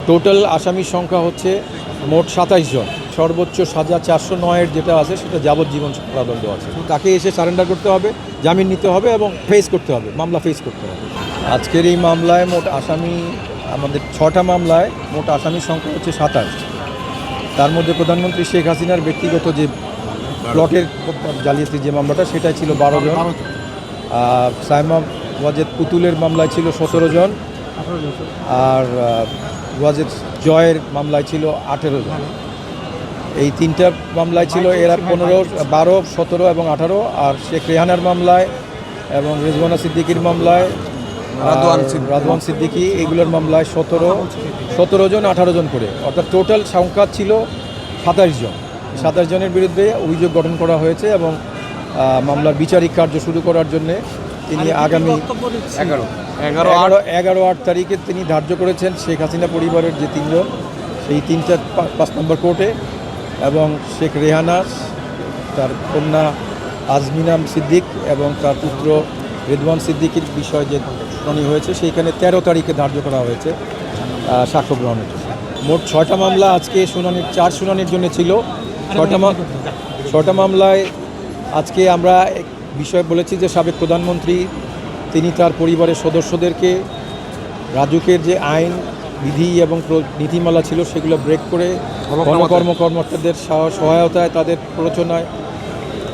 Total আসামির সংখ্যা হচ্ছে মোট 27 জন। সর্বোচ্চ সাজা 409-এর যেটা আছে সেটা যাবজ্জীবন কারাদণ্ড আছে। তাকে এসে সারেন্ডার করতে হবে, জামিন নিতে হবে এবং ফেস করতে হবে, মামলা ফেস করতে হবে। আজকের এই মামলায় মোট আসামি, আমাদের 6টা মামলায় মোট আসামির সংখ্যা হচ্ছে 27। তার মধ্যে প্রধানমন্ত্রী শেখ হাসিনার ব্যক্তিগত যে প্লটের জালিয়াতির যে মামলাটা সেটাই ছিল 12 জন। সাইমা ওয়াজেদ পুতুলের মামলায় ছিল 17 জন, আর ওয়াজেদ জয়ের মামলায় ছিল 18 জন। এই তিনটা মামলায় ছিল এরা 15, 12, 17 এবং 18। আর শেখ রেহানার মামলায় এবং রেজওয়ানা সিদ্দিকির মামলায়, রাদওয়ান সিদ্দিকি, এগুলোর মামলায় 17 জন, 18 জন করে, অর্থাৎ টোটাল সংখ্যা ছিল 27 জন। 27 জনের বিরুদ্ধে অভিযোগ গঠন করা হয়েছে এবং মামলার বিচারিক কার্য শুরু করার জন্যে তিনি আগামী 11-8 তারিখে তিনি ধার্য করেছেন শেখ হাসিনা পরিবারের যে 3 জন, সেই 3টা 5 নম্বর কোর্টে, এবং শেখ রেহানা, তার কন্যা আজমিনা সিদ্দিক এবং তার পুত্র রেদওয়ান সিদ্দিকির বিষয়ে যে শুনানি হয়েছে সেইখানে 13 তারিখে ধার্য করা হয়েছে সাক্ষ্য গ্রহণের জন্য। মোট 6টা মামলা আজকে শুনানির 4 শুনানির জন্য ছিল। 6টা মামলায় আজকে আমরা এক বিষয় বলেছি যে সাবেক প্রধানমন্ত্রী তিনি তার পরিবারের সদস্যদেরকে রাজুকের যে আইন বিধি এবং নীতিমালা ছিল সেগুলো ব্রেক করে কর্মকর্তাদের সহায়তায়, তাদের প্ররোচনায়,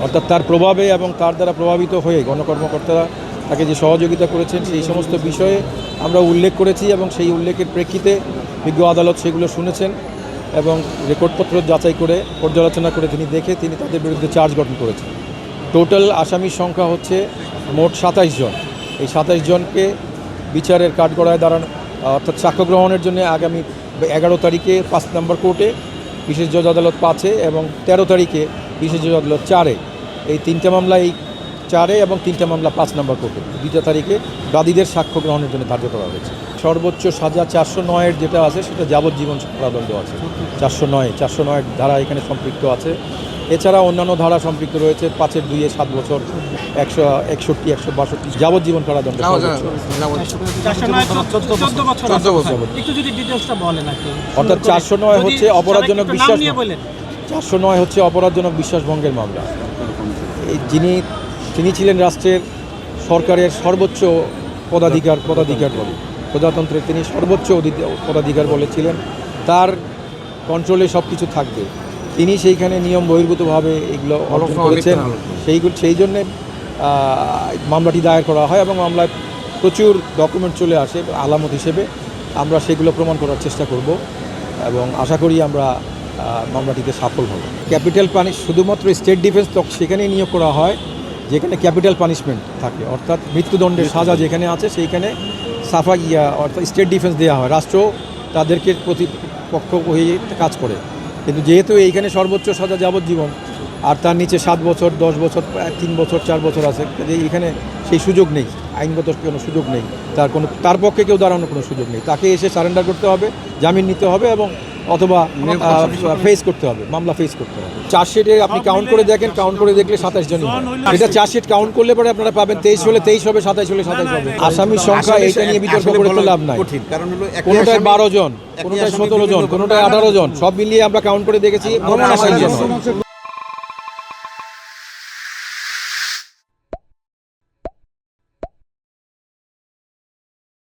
অর্থাৎ তার প্রভাবে এবং তার দ্বারা প্রভাবিত হয়ে গণকর্মকর্তারা তাকে যে সহযোগিতা করেছেন সেই সমস্ত বিষয়ে আমরা উল্লেখ করেছি এবং সেই উল্লেখের প্রেক্ষিতে বিজ্ঞ আদালত সেগুলো শুনেছেন এবং রেকর্ডপত্র যাচাই করে পর্যালোচনা করে তিনি তাদের বিরুদ্ধে চার্জ গঠন করেছেন। টোটাল আসামির সংখ্যা হচ্ছে মোট 27 জন। এই 27 জনকে বিচারের কাঠগড়ায় দাঁড়ানো, অর্থাৎ সাক্ষ্য গ্রহণের জন্য আগামী 11 তারিখে 5 নম্বর কোর্টে, বিশেষ জজ আদালত 5-এ এবং 13 তারিখে বিশেষ জজ আদালত 4-এ, এই 3টা মামলা এই 4-এ এবং 3টা মামলা 5 নম্বর কোর্টে 2টা তারিখে বাদীদের সাক্ষ্য গ্রহণের জন্য ধার্য করা হয়েছে। সর্বোচ্চ সাজা 409-এর যেটা আছে সেটা যাবজ্জীবন কারাদণ্ড আছে। 409 ধারা এখানে সম্পৃক্ত আছে। এছাড়া অন্যান্য ধারা সম্পৃক্ত রয়েছে। 5-2-এ 7 বছর, 161, 162 যাবজ্জীবন কারাদণ্ড। অর্থাৎ 409 হচ্ছে অপরাধজনক বিশ্বাস, 409 হচ্ছে অপরাধজনক বিশ্বাসভঙ্গের মামলা। তিনি ছিলেন রাষ্ট্রের সরকারের সর্বোচ্চ পদাধিকার বলে, প্রজাতন্ত্রের তিনি সর্বোচ্চ পদাধিকার বলেছিলেন। তার কন্ট্রোলে সব কিছু থাকবে। তিনি সেইখানে নিয়ম বহির্ভূতভাবে এগুলো অর্জন করেছেন, সেই জন্যে মামলাটি দায়ের করা হয় এবং মামলায় প্রচুর ডকুমেন্ট চলে আসে আলামত হিসেবে। আমরা সেগুলো প্রমাণ করার চেষ্টা করব এবং আশা করি আমরা মামলাটিতে সফল হব। ক্যাপিটাল শুধুমাত্র স্টেট ডিফেন্স সেখানেই নিয়োগ করা হয় যেখানে ক্যাপিটাল পানিশমেন্ট থাকে, অর্থাৎ মৃত্যুদণ্ডের সাজা যেখানে আছে সেইখানে অর্থাৎ স্টেট ডিফেন্স দেওয়া হয়। রাষ্ট্র তাদেরকে প্রতিপক্ষ হয়ে কাজ করে। কিন্তু যেহেতু এইখানে সর্বোচ্চ সাজা যাবজ্জীবন আর তার নিচে 7 বছর, 10 বছর, 3 বছর, 4 বছর আছে, এখানে সেই সুযোগ নেই, আইনগত কোনো সুযোগ নেই, তার পক্ষে কেউ দাঁড়ানোর কোনো সুযোগ নেই। তাকে এসে সারেন্ডার করতে হবে, জামিন নিতে হবে এবং অথবা ফেস করতে হবে, মামলা ফেস করতে হবে। চার্জশিটে আপনি কাউন্ট করে দেখেন, কাউন্ট করে দেখলে 27 জনই হয়। এটা চার্জশিট কাউন্ট করলে পরে আপনারা পাবেন 23 হলে 23 হবে, 27 হলে 27 হবে। আসামির সংখ্যা এইটা নিয়ে বিতর্ক করে তো লাভ নাই। কোনোটায় 12 জন, কোনোটায় 17 জন, কোনোটায় 18 জন, সব মিলিয়ে আমরা কাউন্ট করে দেখেছি 27 জন।